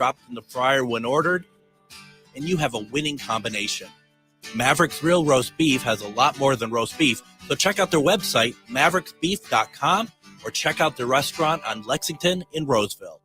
dropped in the fryer when ordered, and you have a winning combination. Maverick's Real Roast Beef has a lot more than roast beef, so check out their website, mavericksbeef.com, or check out their restaurant on Lexington in Roseville.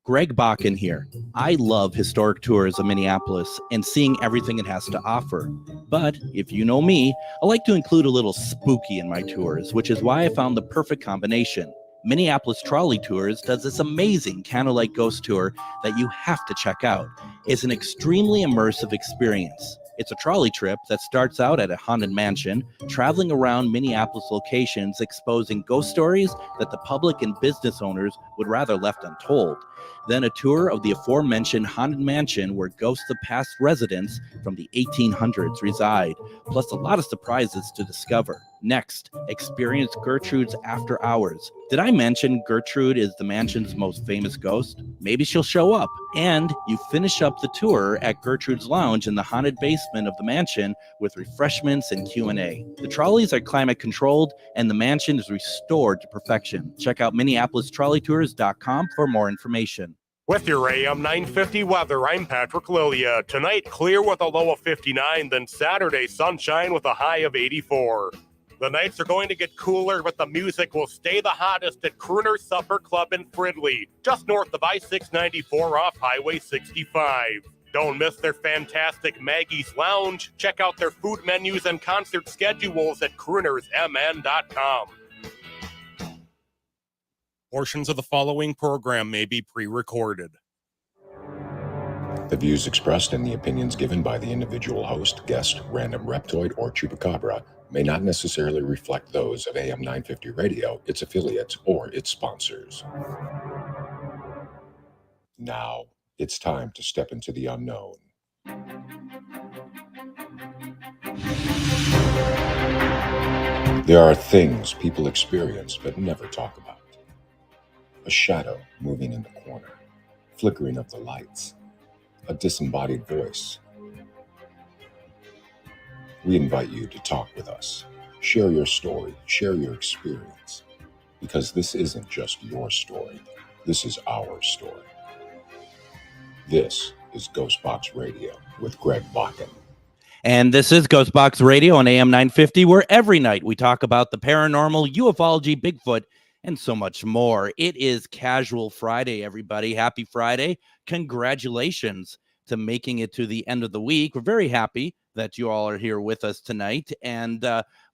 Greg Bakun here. I love historic tours of Minneapolis and seeing everything it has to offer. But if you know me, I like to include a little spooky in my tours, which is why I found the perfect combination. Minneapolis Trolley Tours does this amazing candlelight ghost tour that you have to check out. It's an extremely immersive experience. It's a trolley trip that starts out at a haunted mansion, traveling around Minneapolis locations, exposing ghost stories that the public and business owners would rather left untold. Then a tour of the aforementioned haunted mansion where ghosts of past residents from the 1800s reside, plus a lot of surprises to discover. Next, experience Gertrude's After Hours. Did I mention Gertrude is the mansion's most famous ghost? Maybe she'll show up. And you finish up the tour at Gertrude's Lounge in the haunted basement of the mansion with refreshments and Q&A. The trolleys are climate controlled and the mansion is restored to perfection. Check out MinneapolisTrolleyTours.com for more information. With your AM 950 weather, I'm Patrick Lilia. Tonight, clear with a low of 59, then Saturday, sunshine with a high of 84. The nights are going to get cooler, but the music will stay the hottest at Crooner Supper Club in Fridley, just north of I-694 off Highway 65. Don't miss their fantastic Maggie's Lounge. Check out their food menus and concert schedules at croonersmn.com. Portions of the following program may be pre-recorded. The views expressed and the opinions given by the individual host, guest, random reptoid, or chupacabra may not necessarily reflect those of AM 950 Radio, its affiliates, or its sponsors. Now, it's time to step into the unknown. There are things people experience but never talk about. A shadow moving in the corner, flickering of the lights, a disembodied voice. We invite you to talk with us. Share your story, share your experience, because this isn't just your story. This is our story. This is GhostBox Radio with Greg Bakun. And this is GhostBox Radio on AM 950, where every night we talk about the paranormal, ufology, Bigfoot, and so much more. It is Casual Friday, everybody. Happy Friday. Congratulations to making it to the end of the week. We're very happy that you all are here with us tonight. And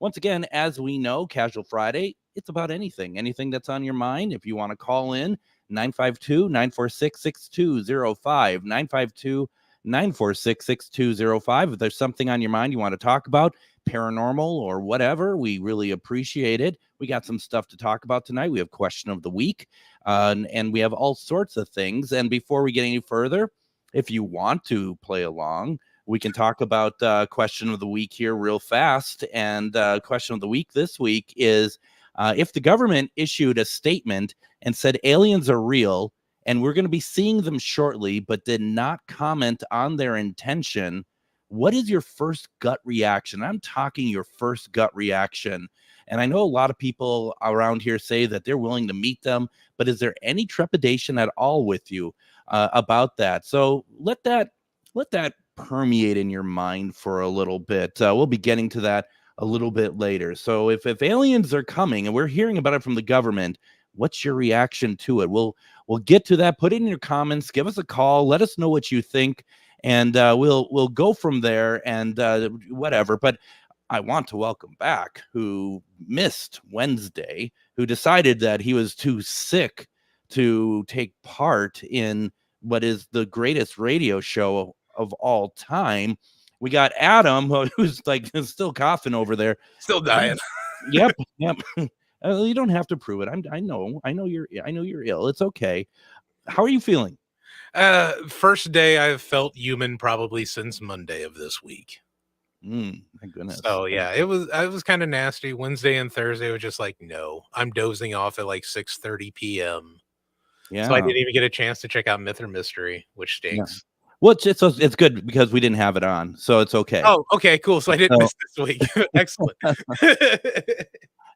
once again, as we know, Casual Friday, it's about anything that's on your mind. If you want to call in, 952-946-6205, 952-946-6205. If there's something on your mind you want to talk about, paranormal or whatever, we really appreciate it. We got some stuff to talk about tonight. We have question of the week, and we have all sorts of things. And before we get any further, if you want to play along, we can talk about question of the week here real fast. And question of the week this week is, if the government issued a statement and said aliens are real and we're going to be seeing them shortly, but did not comment on their intention, what is your first gut reaction? I'm talking your first gut reaction. And I know a lot of people around here say that they're willing to meet them, but is there any trepidation at all with you about that? So let that permeate in your mind for a little bit. We'll be getting to that a little bit later. So if aliens are coming and we're hearing about it from the government, what's your reaction to it? We'll get to that. Put it in your comments. Give us a call. Let us know what you think. And we'll go from there and whatever. But I want to welcome back who missed Wednesday, who decided that he was too sick to take part in what is the greatest radio show of all time. We got Adam, who's like still coughing over there, still dying. Yep. You don't have to prove it. I know you're ill. It's okay. How are you feeling? First day I've felt human probably since Monday of this week. My goodness. So yeah, I was kind of nasty. Wednesday and Thursday was just like, no, I'm dozing off at like 6:30 p.m. Yeah. So I didn't even get a chance to check out Myth or Mystery, which stinks. Yeah. Well, it's good because we didn't have it on, so it's okay. Oh, okay, cool. So I didn't miss this week. Excellent.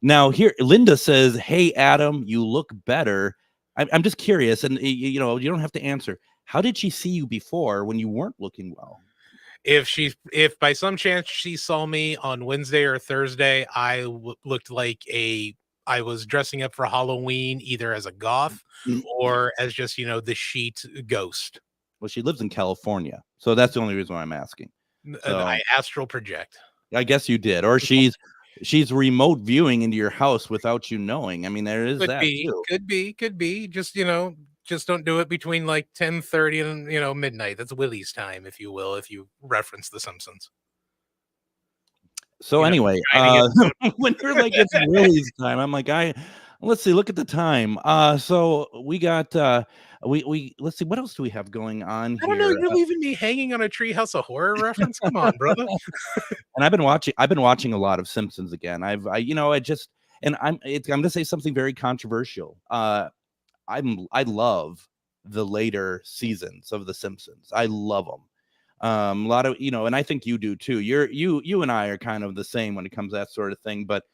Now here, Linda says, "Hey Adam, you look better." I'm just curious, and you don't have to answer. how did she see you before when you weren't looking well? If by some chance she saw me on Wednesday or Thursday, looked like I was dressing up for Halloween, either as a goth or as just, the sheet ghost. Well, she lives in California, so that's the only reason why I'm asking. I So astral project. I guess you did, or she's remote viewing into your house without you knowing. I mean, there is that too. Could be. Just don't do it between like 10:30 and midnight. That's Willie's time, if you will, if you reference The Simpsons. So anyway, when you're like, it's Willie's time, I'm like, let's see, look at the time. So we got we let's see, what else do we have going on I here? don't know. You're leaving me hanging on a Treehouse of Horror reference. Come on, brother. And I've been watching a lot of Simpsons again. I'm gonna say something very controversial. I love the later seasons of The Simpsons. I love them. A lot of, and I think you do too. You and I are kind of the same when it comes to that sort of thing. But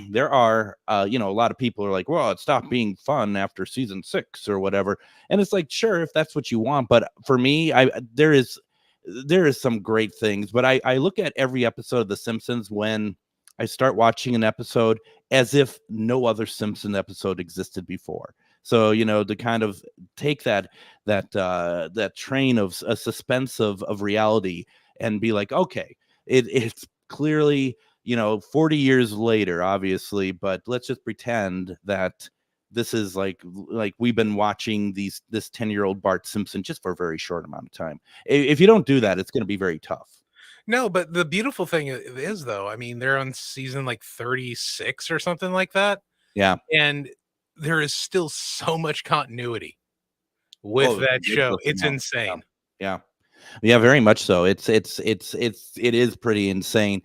there are, a lot of people are like, well, it stopped being fun after season 6 or whatever. And it's like, sure, if that's what you want. But for me, there is some great things. But I look at every episode of The Simpsons when I start watching an episode as if no other Simpson episode existed before. So, to kind of take that train of a suspense of reality and be like, okay, it's clearly, 40 years later, obviously, but let's just pretend that this is like we've been watching this 10-year-old Bart Simpson just for a very short amount of time. If you don't do that, it's going to be very tough. No, but the beautiful thing is, though, I mean, they're on season like 36 or something like that. Yeah. And there is still so much continuity with that show. It's insane. Yeah, very much so. It is pretty insane.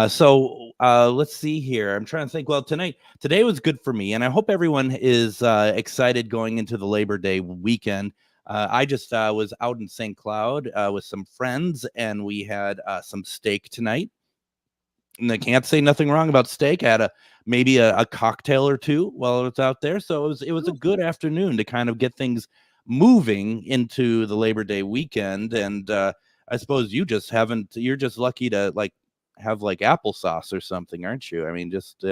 So let's see here. I'm trying to think. Well, today was good for me, and I hope everyone is excited going into the Labor Day weekend. I just was out in St. Cloud with some friends, and we had some steak tonight. And I can't say nothing wrong about steak. I had maybe a cocktail or two while I was out there. So it was a good afternoon to kind of get things moving into the Labor Day weekend. And I suppose you're just lucky to have applesauce or something, aren't you? I mean, just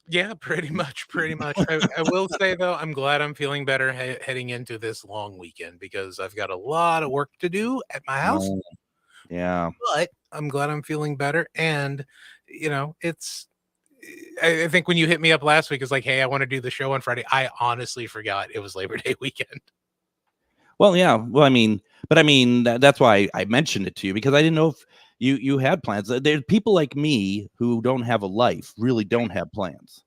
yeah, pretty much. I will say, though, I'm glad I'm feeling better heading into this long weekend because I've got a lot of work to do at my house. Yeah. But I'm glad I'm feeling better. And, I think when you hit me up last week, it's like, hey, I want to do the show on Friday. I honestly forgot it was Labor Day weekend. Well, yeah. Well, I mean, that's why I mentioned it to you, because I didn't know if you had plans. There's people like me who don't have a life, really don't have plans.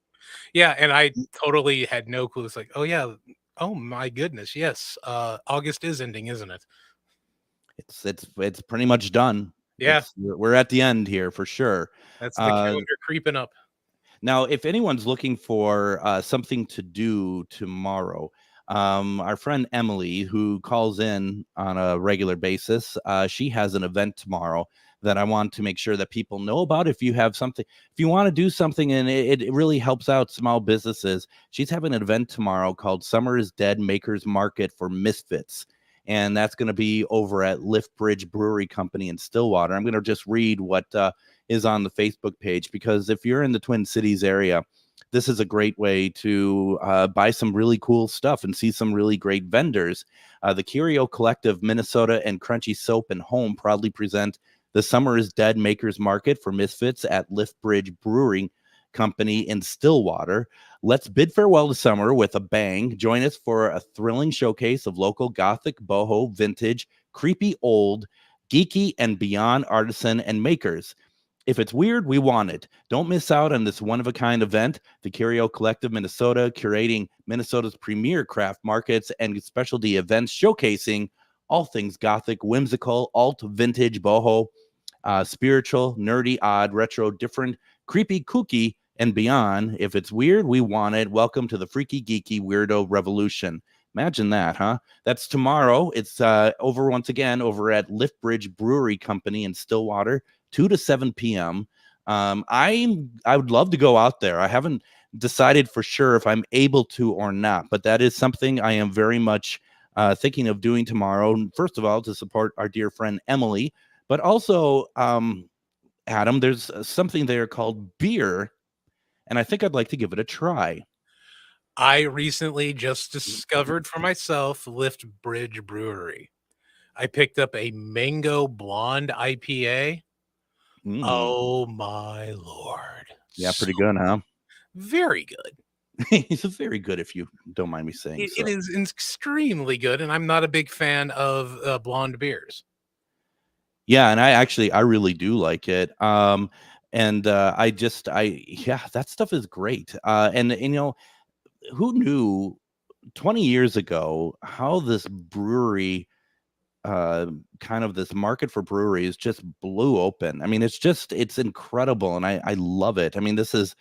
Yeah. And I totally had no clue. It's like, oh, yeah. Oh, my goodness. Yes. August is ending, isn't it? It's pretty much done. Yeah. We're at the end here for sure. That's the calendar creeping up. Now, if anyone's looking for something to do tomorrow, our friend Emily, who calls in on a regular basis, she has an event tomorrow that I want to make sure that people know about. If you have something, if you want to do something and it really helps out small businesses, she's having an event tomorrow called Summer is Dead Makers Market for Misfits. And that's going to be over at Lift Bridge Brewery Company in Stillwater. I'm going to just read what is on the Facebook page, because if you're in the Twin Cities area, this is a great way to buy some really cool stuff and see some really great vendors. The Curio Collective, Minnesota, and Crunchy Soap and Home proudly present the Summer is Dead Makers Market for Misfits at Lift Bridge Brewing Company in Stillwater. Let's bid farewell to summer with a bang. Join us for a thrilling showcase of local gothic, boho, vintage, creepy old, geeky, and beyond artisan and makers. If it's weird, we want it. Don't miss out on this one-of-a-kind event. The Curio Collective Minnesota, curating Minnesota's premier craft markets and specialty events, showcasing all things gothic, whimsical, alt, vintage, boho, spiritual, nerdy, odd, retro, different, creepy, kooky, and beyond. If it's weird, we want it. Welcome to the freaky, geeky, weirdo revolution. Imagine that, huh? That's tomorrow. It's over at Lift Bridge Brewery Company in Stillwater, 2 to 7 p.m. I would love to go out there. I haven't decided for sure if I'm able to or not, but that is something I am very much thinking of doing tomorrow. First of all, to support our dear friend Emily, but also, Adam, there's something there called beer, and I think I'd like to give it a try. I recently just discovered for myself Lift Bridge Brewery. I picked up a mango blonde IPA. Mm. Oh my lord. Yeah, pretty good, huh? Very good. It's very good, if you don't mind me saying so. It is extremely good, and I'm not a big fan of blonde beers. Yeah, and I really do like it. And yeah, that stuff is great. And you know, who knew 20 years ago how this brewery, kind of this market for breweries just blew open. I mean, it's incredible, and I love it. I mean, this is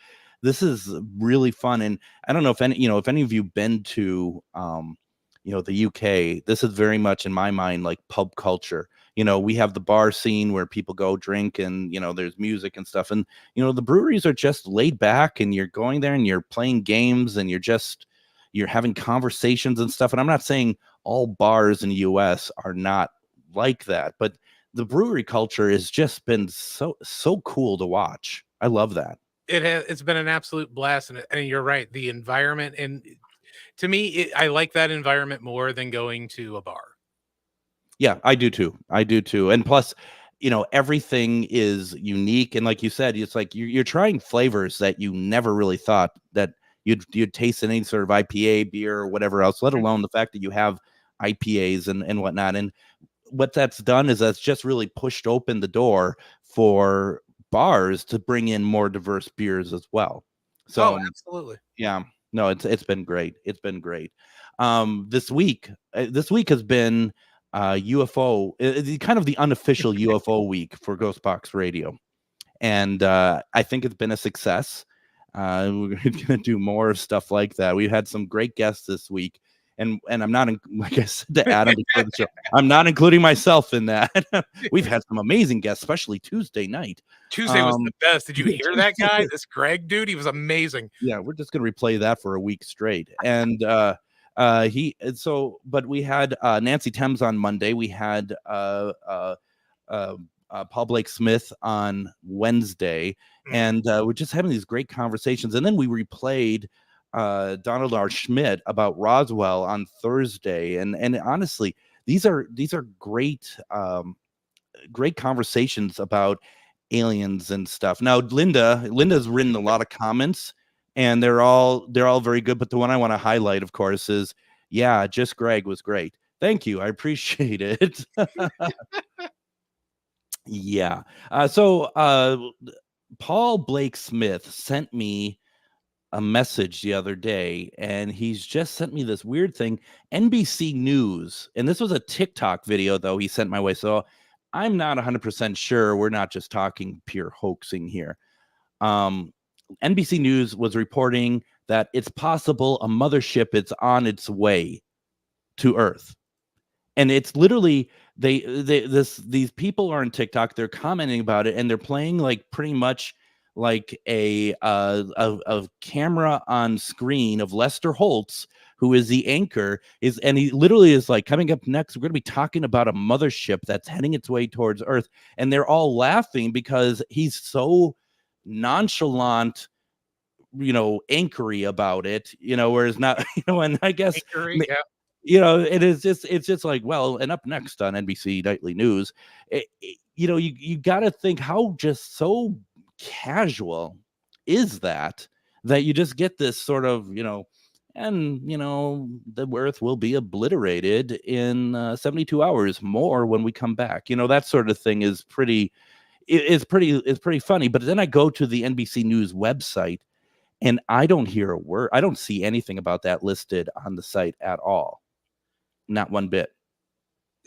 really fun, and I don't know if any of you been to the UK. This is very much in my mind like pub culture. We have the bar scene where people go drink, and there's music and stuff, and the breweries are just laid back, and you're going there and you're playing games, and you're having conversations and stuff. And I'm not saying all bars in the US are not like that, but the brewery culture has just been so cool to watch. I love that. It's been an absolute blast, and you're right. The environment, and to me, I like that environment more than going to a bar. Yeah, I do too. I do too. And plus, everything is unique. And like you said, it's like you're trying flavors that you never really thought that you'd taste in any sort of IPA beer or whatever else, let alone the fact that you have IPAs and whatnot. And what that's done is that's just really pushed open the door for bars to bring in more diverse beers as well. So Oh, absolutely. yeah, no, it's been great. It's been great. This week has been UFO, kind of the unofficial UFO week for GhostBox Radio, and I think it's been a success. We're going to do more stuff like that. We've had some great guests this week, and I'm not like I said to Adam before the show, I'm not including myself in that. We've had some amazing guests, especially Tuesday night. Tuesday was the best. Did you hear that guy? This Greg dude, he was amazing. Yeah, we're just going to replay that for a week straight. And but we had Nancy Thames on Monday. We had Paul Blake Smith on Wednesday, and we're just having these great conversations. And then we replayed Donald R. Schmidt about Roswell on Thursday. And honestly, these are great great conversations about aliens and stuff. Now, Linda's written a lot of comments, and they're all very good. But the one I want to highlight, of course, is just Greg was great. Thank you. I appreciate it. Yeah. So Paul Blake Smith sent me a message the other day, and he's just sent me this weird thing. NBC News, and this was a TikTok video, though, he sent my way. So I'm not 100% sure we're not just talking pure hoaxing here. NBC News was reporting that it's possible a mothership is on its way to Earth. And it's literally these people are on TikTok, they're commenting about it, and they're playing like pretty much like a camera on screen of Lester Holtz, who is the anchor, and he literally is like, coming up next, we're going to be talking about a mothership that's heading its way towards Earth. And they're all laughing because he's so nonchalant, anchory about it, whereas not, and I guess, Anchory, yeah. it's just like, well, and up next on NBC Nightly News, you got to think how just so casual is that you just get this sort of, and the Earth will be obliterated in 72 hours more when we come back. That sort of thing is pretty funny. But then I go to the NBC News website, and I don't hear a word. I don't see anything about that listed on the site at all. Not one bit.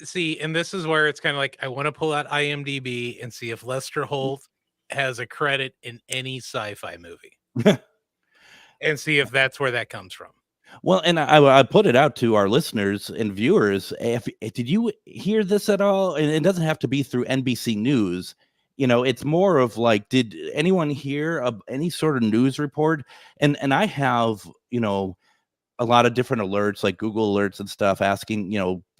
See, and this is where it's kind of like, I want to pull out IMDb and see if Lester Holt has a credit in any sci-fi movie and see if that's where that comes from. Well, and I put it out to our listeners and viewers. Did you hear this at all? And it doesn't have to be through NBC News. It's more of like, did anyone hear of any sort of news report? And I have, a lot of different alerts, like Google alerts and stuff, asking,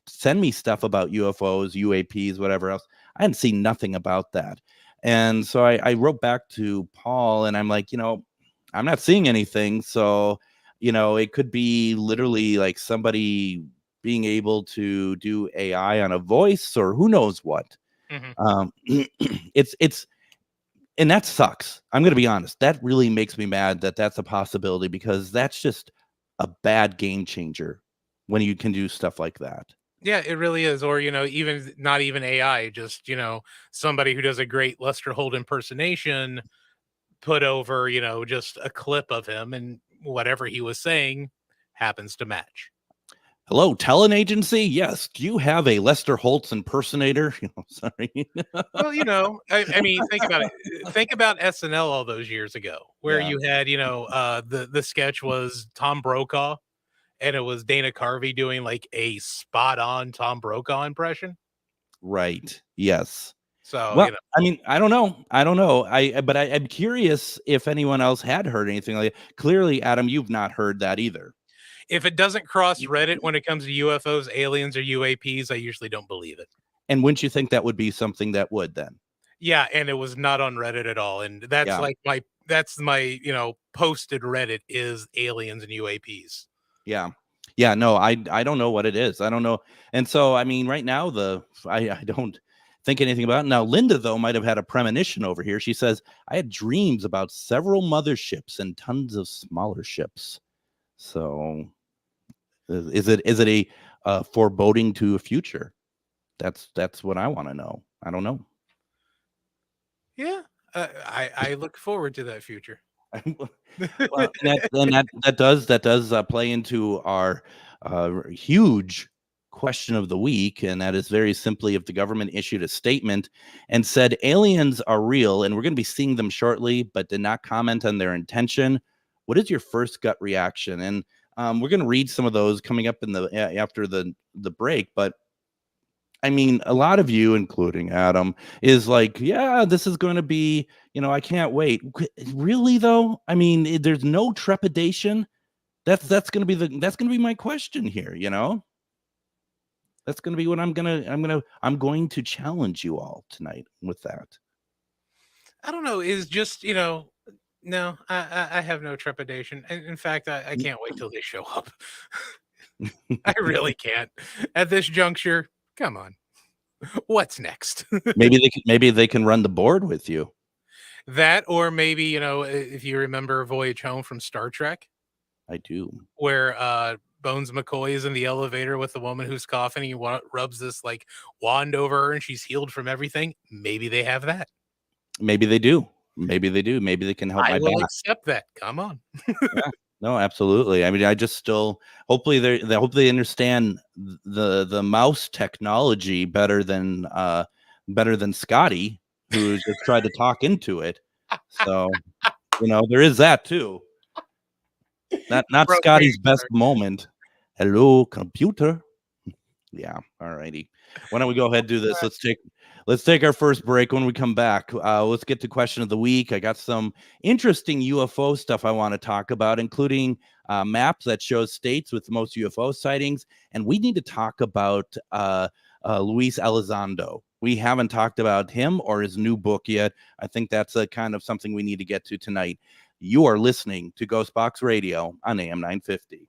send me stuff about UFOs, UAPs, whatever else. I hadn't seen nothing about that. And so I wrote back to Paul, and I'm like, I'm not seeing anything. So, it could be literally like somebody being able to do AI on a voice, or who knows what. It's and that sucks. I'm going to be honest. That really makes me mad that that's a possibility, because that's just a bad game changer when you can do stuff like that. Yeah, it really is. Or, even not even AI, just, somebody who does a great Lester Holt impersonation put over, just a clip of him, and whatever he was saying happens to match. Hello, talent agency. Yes. Do you have a Lester Holtz impersonator? Sorry. Well, I mean, think about it. Think about SNL all those years ago, where you had, the sketch was Tom Brokaw, and it was Dana Carvey doing like a spot on Tom Brokaw impression. Right. Yes. So, well, I mean, I don't know. But I'm curious if anyone else had heard anything like that. Clearly, Adam, you've not heard that either. If it doesn't cross Reddit when it comes to UFOs, aliens, or UAPs, I usually don't believe it. And wouldn't you think that would be something that would then? Yeah, and it was not on Reddit at all. And that's my posted Reddit is aliens and UAPs. Yeah. Yeah, no, I don't know what it is. I don't know. And so, I mean, right now, I don't think anything about it. Now, Linda, though, might have had a premonition over here. She says, I had dreams about several motherships and tons of smaller ships. So is it a foreboding to a future? That's what I want to know. I don't know. Yeah, I look forward to that future. Well, that does play into our huge question of the week, and that is very simply, if the government issued a statement and said aliens are real and we're going to be seeing them shortly, but did not comment on their intention, what is your first gut reaction? And we're going to read some of those coming up in after the break. But I mean, a lot of you, including Adam, is like, yeah, this is going to be, I can't wait. Really, though? I mean, there's no trepidation. That's going to be my question here. That's going to be what I'm going to challenge you all tonight with that. I don't know. Is just, no, I have no trepidation. In fact, I can't wait till they show up. I really can't. At this juncture, come on. What's next? maybe they can run the board with you. That, or maybe, if you remember Voyage Home from Star Trek. I do. Where Bones McCoy is in the elevator with the woman who's coughing. He rubs this like wand over her and she's healed from everything. Maybe they have that. Maybe they do. Maybe they can help. I will accept that. Come on. Yeah. No, absolutely. I mean, I just still hopefully they understand the mouse technology better than Scotty, who just tried to talk into it. So there is that too. Not Scotty's best moment. Hello, computer. Yeah. All righty. Why don't we go ahead and do this? Let's take our first break. When we come back, let's get to question of the week. I got some interesting UFO stuff I want to talk about, including maps that shows states with the most UFO sightings. And we need to talk about Luis Elizondo. We haven't talked about him or his new book yet. I think that's a kind of something we need to get to tonight. You are listening to GhostBox Radio on AM 950.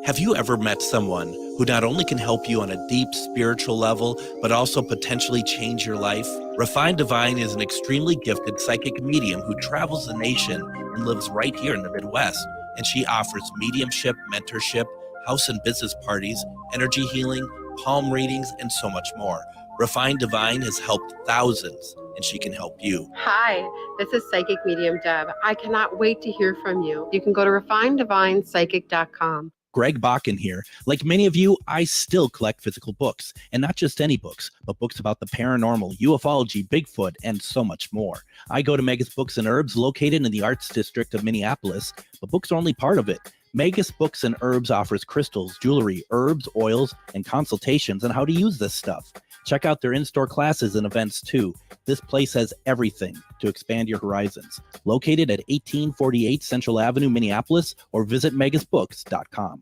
Have you ever met someone who not only can help you on a deep spiritual level, but also potentially change your life? Refined Divine is an extremely gifted psychic medium who travels the nation and lives right here in the Midwest. And she offers mediumship, mentorship, house and business parties, energy healing, palm readings, and so much more. Refined Divine has helped thousands, and she can help you. Hi, this is Psychic Medium Deb. I cannot wait to hear from you. You can go to refinedivinepsychic.com. Greg Bakun here. Like many of you, I still collect physical books, and not just any books, but books about the paranormal, ufology, Bigfoot, and so much more. I go to Megas Books and Herbs, located in the Arts District of Minneapolis, but books are only part of it. Megas Books and Herbs offers crystals, jewelry, herbs, oils, and consultations on how to use this stuff. Check out their in-store classes and events too. This place has everything to expand your horizons. Located at 1848 Central Avenue, Minneapolis, or visit megasbooks.com.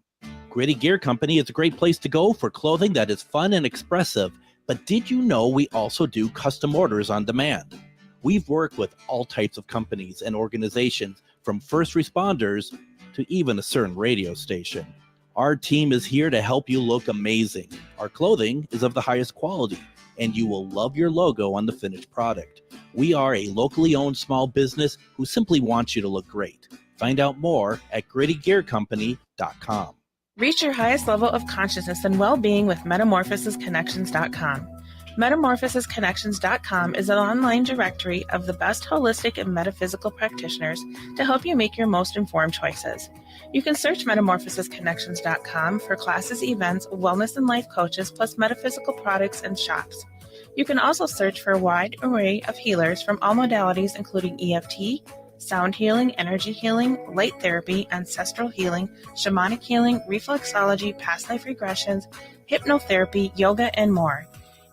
Gritty Gear Company is a great place to go for clothing that is fun and expressive. But did you know we also do custom orders on demand? We've worked with all types of companies and organizations, from first responders to even a certain radio station. Our team is here to help you look amazing. Our clothing is of the highest quality, and you will love your logo on the finished product. We are a locally owned small business who simply wants you to look great. Find out more at grittygearcompany.com. Reach your highest level of consciousness and well-being with metamorphosisconnections.com. Metamorphosisconnections.com is an online directory of the best holistic and metaphysical practitioners to help you make your most informed choices. You can search metamorphosisconnections.com for classes, events, wellness and life coaches, plus metaphysical products and shops. You can also search for a wide array of healers from all modalities, including EFT, sound healing, energy healing, light therapy, ancestral healing, shamanic healing, reflexology, past life regressions, hypnotherapy, yoga, and more.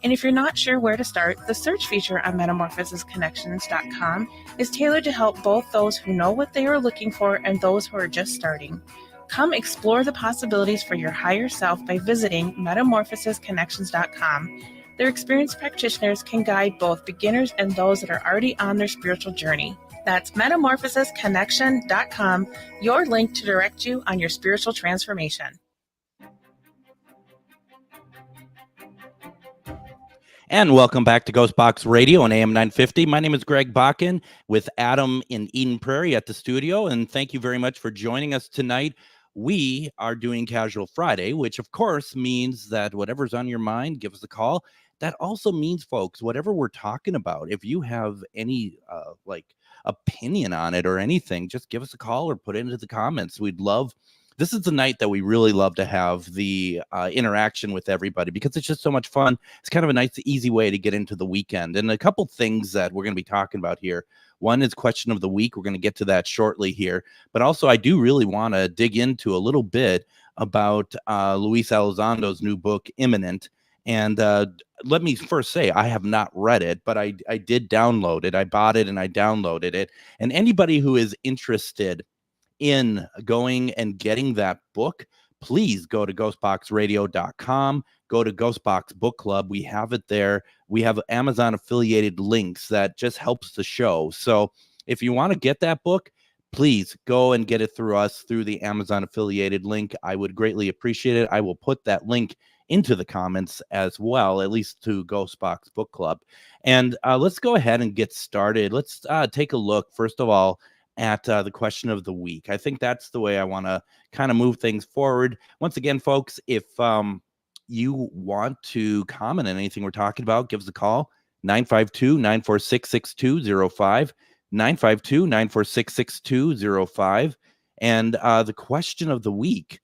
And if you're not sure where to start, the search feature on metamorphosisconnections.com is tailored to help both those who know what they are looking for and those who are just starting. Come explore the possibilities for your higher self by visiting metamorphosisconnections.com. Their experienced practitioners can guide both beginners and those that are already on their spiritual journey. That's metamorphosisconnection.com, your link to direct you on your spiritual transformation. And welcome back to GhostBox Radio on AM 950. My name is Greg Bakun with Adam in Eden Prairie at the studio. And thank you very much for joining us tonight. We are doing Casual Friday, which of course means that whatever's on your mind, give us a call. That also means, folks, whatever we're talking about, if you have any opinion on it or anything, just give us a call or put it into the comments. This is the night that we really love to have the interaction with everybody, because it's just so much fun. It's kind of a nice, easy way to get into the weekend. And a couple things that we're going to be talking about here. One is question of the week. We're going to get to that shortly here. But also, I do really want to dig into a little bit about Luis Elizondo's new book, Imminent. And let me first say, I have not read it, but I did download it. I bought it and I downloaded it. And anybody who is interested in going and getting that book, please go to ghostboxradio.com, go to Ghostbox Book Club. We have it there. We have Amazon affiliated links that just helps the show. So if you want to get that book, please go and get it through us through the Amazon affiliated link. I would greatly appreciate it. I will put that link into the comments as well, at least to Ghostbox Book Club. And let's go ahead and get started. Let's take a look, first of all, at the question of the week. I think that's the way I want to kind of move things forward. Once again, folks, if you want to comment on anything we're talking about, give us a call, 952-946-6205, 952-946-6205. And the question of the week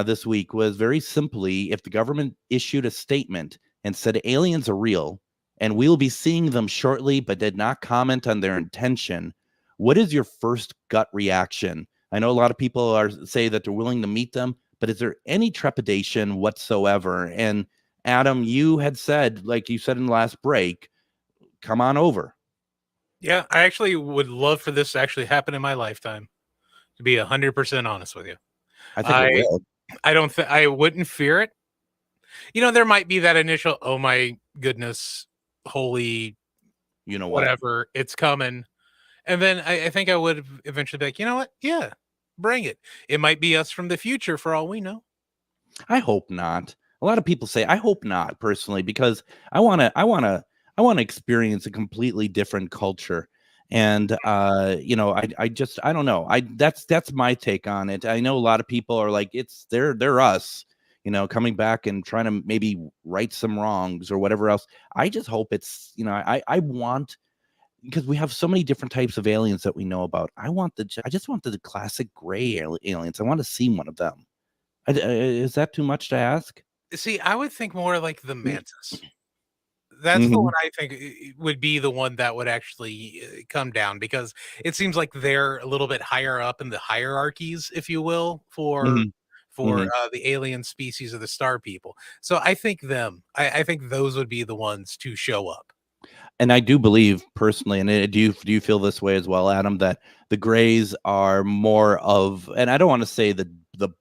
this week was very simply, if the government issued a statement and said aliens are real and we'll be seeing them shortly, but did not comment on their intention, what is your first gut reaction? I know a lot of people say that they're willing to meet them, but is there any trepidation whatsoever? And Adam, you had said, like you said in the last break, come on over. Yeah, I actually would love for this to actually happen in my lifetime, to be 100% honest with you. I think it will. I wouldn't fear it. You know, there might be that initial, oh my goodness, holy, you know, whatever, it's coming. And then I think I would eventually be like, you know what? Yeah, bring it. It might be us from the future for all we know. I hope not. A lot of people say I hope not, personally, because I want to experience a completely different culture. And I don't know. That's my take on it. I know a lot of people are like, they're us, coming back and trying to maybe right some wrongs or whatever else. I just hope it's, I want, because we have so many different types of aliens that we know about. I just want the classic gray aliens. I want to see one of them. Is that too much to ask? See, I would think more like the mantis. That's the one I think would be the one that would actually come down, because it seems like they're a little bit higher up in the hierarchies, if you will, for for the alien species of the star people. So I think I think those would be the ones to show up. And I do believe personally, and do you feel this way as well, Adam, that the Greys are more of, and I don't want to say the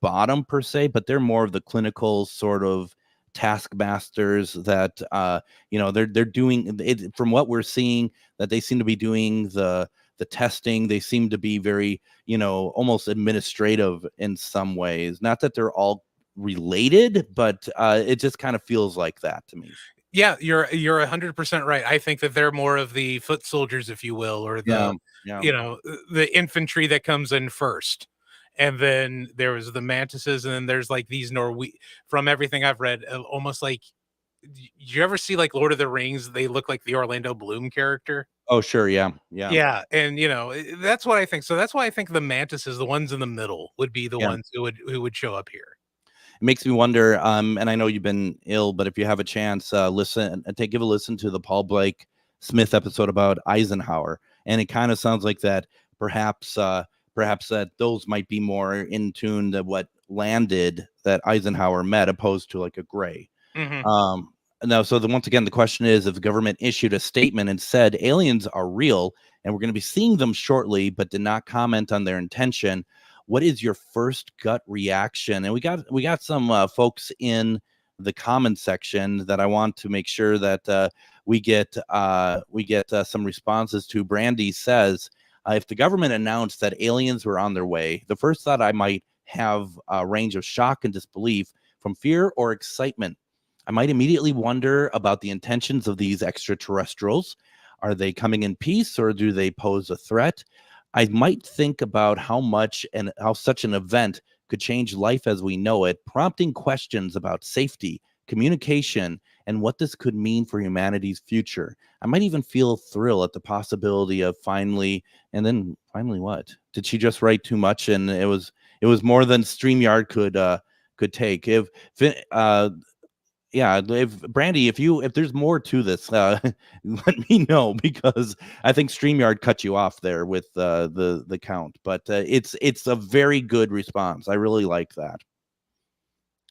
bottom per se, but they're more of the clinical sort of taskmasters that they're doing it from what we're seeing, that they seem to be doing the testing. They seem to be very, almost administrative in some ways. Not that they're all related, but it just kind of feels like that to me. Yeah, you're 100% right. I think that they're more of the foot soldiers, if you will, or the Yeah. the infantry that comes in first. And then there was the mantises, and then there's like these from everything I've read, almost like, you ever see like Lord of the Rings? They look like the Orlando Bloom character. Oh, sure. Yeah. And that's what I think. So that's why I think the mantises, the ones in the middle, would be the ones who would show up here. It makes me wonder, and I know you've been ill, but if you have a chance, give a listen to the Paul Blake Smith episode about Eisenhower, and it kind of sounds like that perhaps that those might be more in tune to what landed that Eisenhower met, opposed to like a Gray. Now, so once again, the question is, if the government issued a statement and said aliens are real and we're going to be seeing them shortly, but did not comment on their intention, what is your first gut reaction? And we got some folks in the comment section that I want to make sure that we get some responses to. Brandy says, if the government announced that aliens were on their way, the first thought I might have a range of shock and disbelief, from fear or excitement. I might immediately wonder about the intentions of these extraterrestrials. Are they coming in peace, or do they pose a threat? I might think about how much and how such an event could change life as we know it, prompting questions about safety, communication, and what this could mean for humanity's future. I might even feel a thrill at the possibility of finally what? Did she just write too much? And it was more than StreamYard could take. If Brandy, if there's more to this, let me know, because I think StreamYard cut you off there with the count. But it's a very good response. I really like that.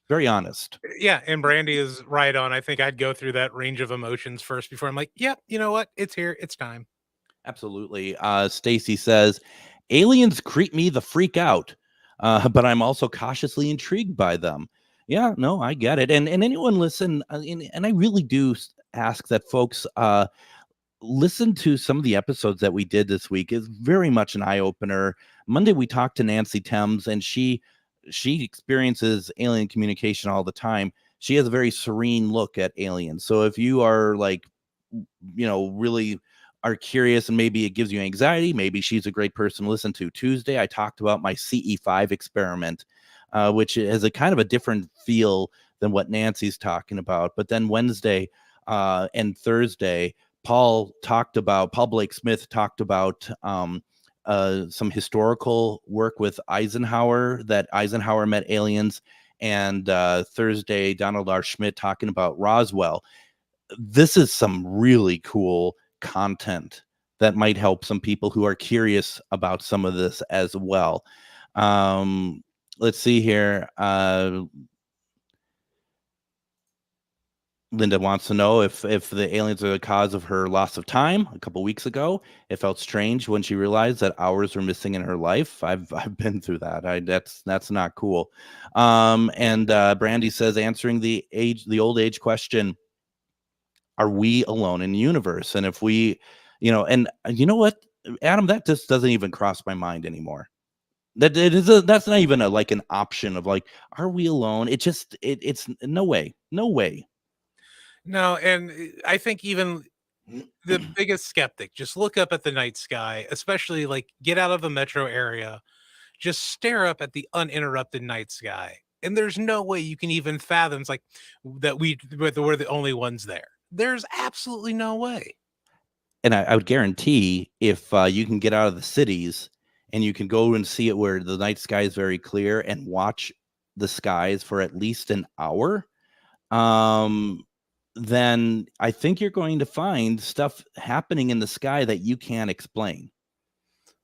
Very honest. Yeah, and Brandy is right on. I think I'd go through that range of emotions first before I'm like, yeah, you know what? It's here. It's time. Absolutely. Stacy says, aliens creep me the freak out, but I'm also cautiously intrigued by them. Yeah, no, I get it. And anyone listen, and I really do ask that folks listen to some of the episodes that we did this week. Is very much an eye-opener. Monday, we talked to Nancy Thames, and she experiences alien communication all the time. She has a very serene look at aliens. So if you are like, really are curious and maybe it gives you anxiety, maybe she's a great person to listen to. Tuesday, I talked about my CE5 experiment, which has a kind of a different feel than what Nancy's talking about. But then Wednesday and Thursday, Paul Blake Smith talked about some historical work with Eisenhower, that Eisenhower met aliens. And Thursday, Donald R. Schmidt talking about Roswell. This is some really cool content that might help some people who are curious about some of this as well. Let's see here. Linda wants to know if the aliens are the cause of her loss of time a couple weeks ago. It felt strange when she realized that hours were missing in her life. I've been through that. That's not cool. And Brandy says, answering the old age question, are we alone in the universe? And if we, and you know what, Adam, that just doesn't even cross my mind anymore. That's not even like an option of like, are we alone? It's no way. No, and I think even the biggest skeptic, just look up at the night sky, especially like get out of the metro area, just stare up at the uninterrupted night sky. And there's no way you can even fathom like that we're the only ones there. There's absolutely no way. And I would guarantee if you can get out of the cities and you can go and see it where the night sky is very clear and watch the skies for at least an hour, then I think you're going to find stuff happening in the sky that you can't explain.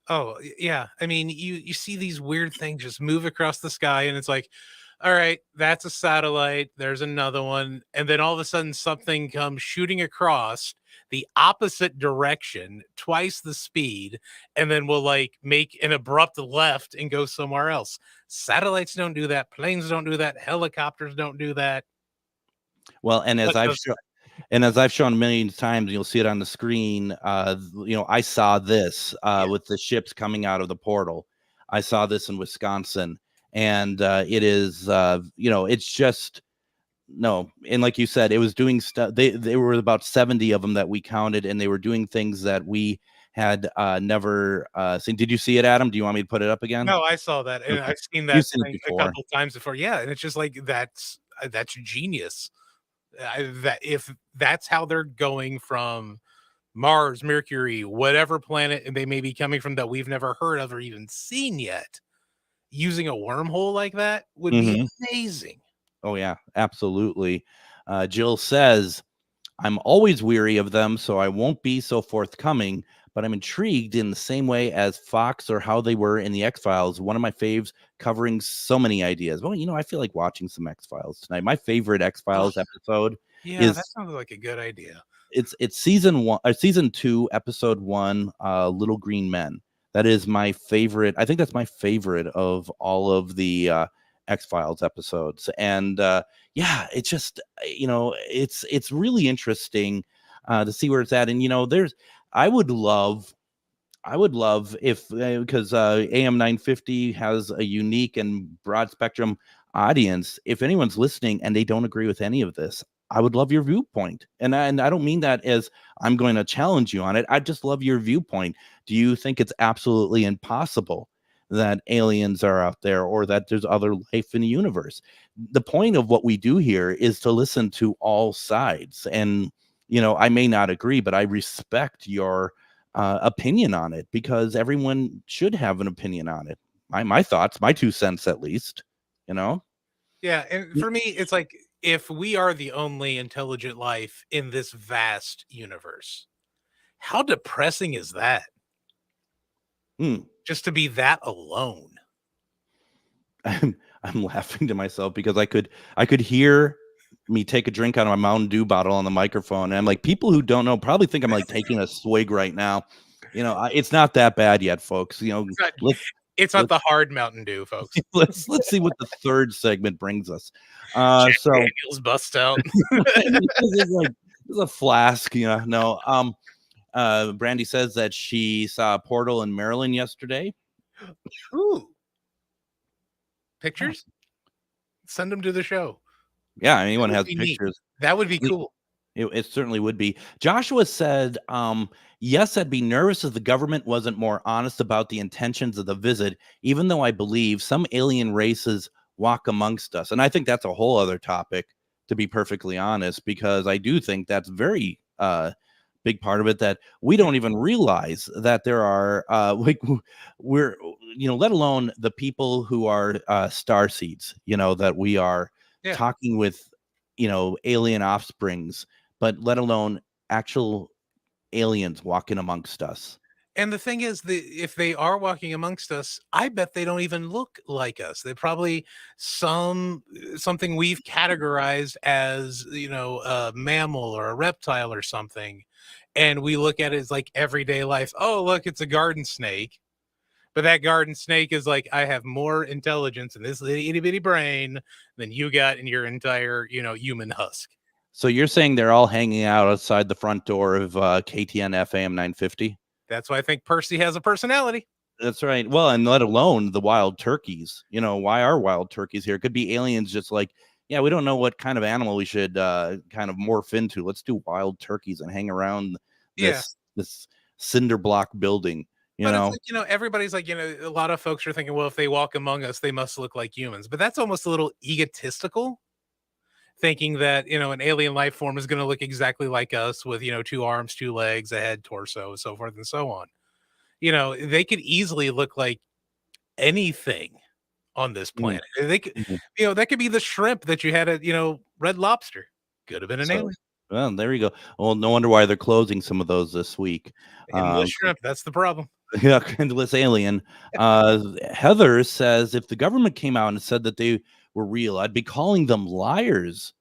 Oh, yeah. I mean, you see these weird things just move across the sky, and it's like, all right, that's a satellite. There's another one. And then all of a sudden, something comes shooting across the opposite direction, twice the speed, and then will like make an abrupt left and go somewhere else. Satellites don't do that. Planes don't do that. Helicopters don't do that. Well, and What does as I've shown many times, you'll see it on the screen. I saw this with the ships coming out of the portal. I saw this in Wisconsin, and it is, it's just no. And like you said, it was doing stuff. They were about 70 of them that we counted, and they were doing things that we had never seen. Did you see it, Adam? Do you want me to put it up again? No, I saw that, and Okay. I've seen You've that seen it thing a before. couple times before. Yeah, and it's just like that's genius. That if that's how they're going from Mars, Mercury, whatever planet they may be coming from that we've never heard of or even seen yet, using a wormhole like that would be amazing. Oh yeah, absolutely. Jill says, I'm always weary of them, so I won't be so forthcoming, but I'm intrigued in the same way as Fox or how they were in the X-Files. One of my faves, covering so many ideas. Well, I feel like watching some X-Files tonight. My favorite X-Files episode Yeah, is that sounds like a good idea. it's season 2, episode 1, Little Green Men. That is my favorite. I think that's my favorite of all of the X-Files episodes. And yeah, it's just, it's really interesting to see where it's at. And I would love if, because AM 950 has a unique and broad spectrum audience. If anyone's listening and they don't agree with any of this, I would love your viewpoint. And I don't mean that as I'm going to challenge you on it. I just love your viewpoint. Do you think it's absolutely impossible that aliens are out there or that there's other life in the universe? The point of what we do here is to listen to all sides. And, I may not agree, but I respect your opinion on it, because everyone should have an opinion on it. My thoughts, my 2 cents at least, Yeah, and for me, it's like if we are the only intelligent life in this vast universe, how depressing is that? Just to be that alone. I'm laughing to myself because I could hear me take a drink out of my Mountain Dew bottle on the microphone, and I'm like, people who don't know probably think I'm like taking a swig right now. It's not that bad yet, folks. It's not the hard Mountain Dew, folks. let's see what the third segment brings us. Jack So Daniels bust out. There's a flask, no. Brandy says that she saw a portal in Maryland yesterday. Ooh. Pictures? Send them to the show. Yeah, anyone has pictures. Neat. That would be cool. It certainly would be. Joshua said, yes, I'd be nervous if the government wasn't more honest about the intentions of the visit, even though I believe some alien races walk amongst us. And I think that's a whole other topic, to be perfectly honest, because I do think that's very big part of it, that we don't even realize that there are we're let alone the people who are star seeds, that we are talking with, alien offsprings, but let alone actual aliens walking amongst us. And the thing is, if they are walking amongst us, I bet they don't even look like us. They're probably something we've categorized as, a mammal or a reptile or something. And we look at it as like everyday life. Oh, look, it's a garden snake. But that garden snake is like, I have more intelligence in this itty bitty brain than you got in your entire, human husk. So you're saying they're all hanging out outside the front door of KTN FM 950? That's why I think Percy has a personality. That's right. Well, and let alone the wild turkeys. Why are wild turkeys here? It could be aliens just like, yeah, we don't know what kind of animal we should kind of morph into. Let's do wild turkeys and hang around this cinder block building. But it's like, everybody's like, a lot of folks are thinking, well, if they walk among us, they must look like humans. But that's almost a little egotistical, thinking that, an alien life form is going to look exactly like us with, 2 arms, 2 legs, a head, torso, so forth and so on. They could easily look like anything on this planet. They could, that could be the shrimp that you had at, Red Lobster. Could have been an alien. Well, there you go. Well, no wonder why they're closing some of those this week. Endless shrimp, that's the problem. Yeah, endless alien. Heather says, if the government came out and said that they were real, I'd be calling them liars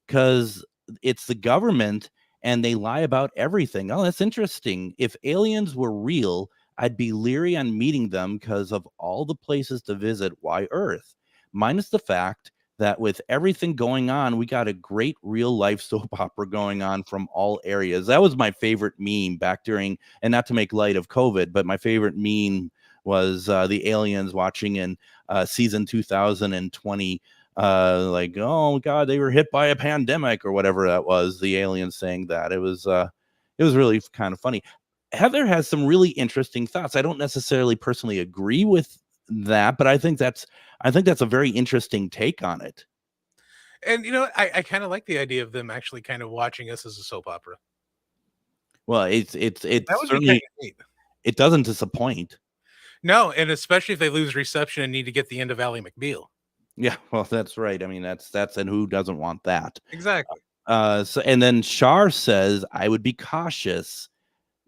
because it's the government and they lie about everything. Oh, that's interesting. If aliens were real, I'd be leery on meeting them because of all the places to visit. Why Earth? Minus the fact that with everything going on, we got a great real life soap opera going on from all areas. That was my favorite meme back during, and not to make light of COVID, but my favorite meme was the aliens watching in season 2020. Like, oh God, they were hit by a pandemic or whatever that was. The aliens saying that it was really kind of funny. Heather has some really interesting thoughts. I don't necessarily personally agree with that, but I think that's a very interesting take on it. And I kind of like the idea of them actually kind of watching us as a soap opera. Well, it's That would be certainly, kind of neat. it doesn't disappoint. No, and especially if they lose reception and need to get the end of Ally McBeal. Yeah, well, that's right. I mean, that's and who doesn't want that? Exactly. So and then Shar says, I would be cautious,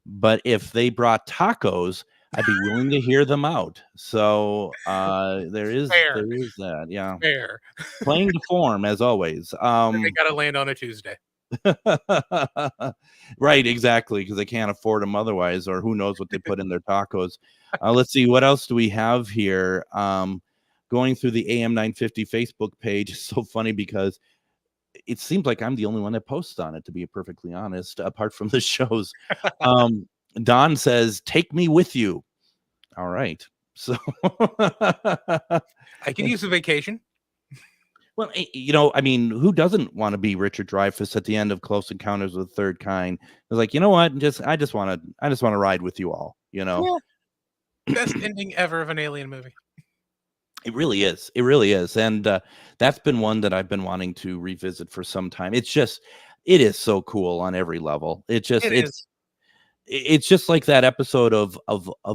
but if they brought tacos, I'd be willing to hear them out. So there is that. Yeah. Fair. Playing the form as always. They got to land on a Tuesday. Right, exactly, because they can't afford them otherwise, or who knows what they put in their tacos. Let's see, what else do we have here? Going through the AM 950 Facebook page is so funny because it seems like I'm the only one that posts on it, to be perfectly honest, apart from the shows. Don says, take me with you. All right. So I can use a vacation. Well, I mean, who doesn't want to be Richard Dreyfuss at the end of Close Encounters of the Third Kind? It's like, you know what? I just want to ride with you all, Yeah. Best ending ever of an alien movie. It really is. It really is. And that's been one that I've been wanting to revisit for some time. It is so cool on every level. It's just like that episode of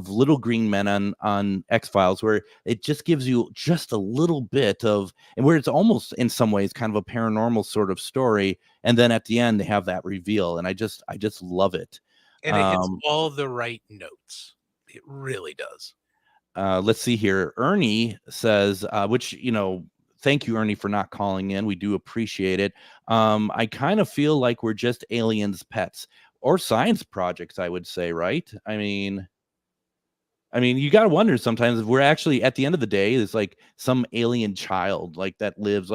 Little Green Men on X-Files, where it just gives you just a little bit of, and where it's almost in some ways kind of a paranormal sort of story. And then at the end they have that reveal. And I just love it. And it hits all the right notes. It really does. Let's see here. Ernie says, which, thank you, Ernie, for not calling in. We do appreciate it. I kind of feel like we're just aliens' pets or science projects, I would say, right? I mean, you got to wonder sometimes if we're actually, at the end of the day, it's like some alien child like that lives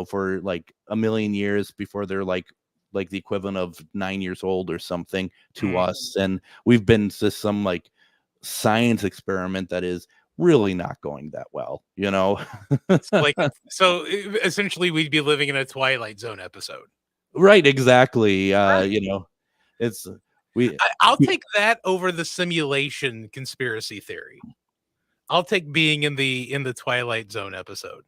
for like a million years before they're like the equivalent of 9 years old or something to us. And we've been to some like science experiment that is really not going that well, It's like, so essentially we'd be living in a Twilight Zone episode. Right, exactly. I'll take that over the simulation conspiracy theory. I'll take being in the Twilight Zone episode.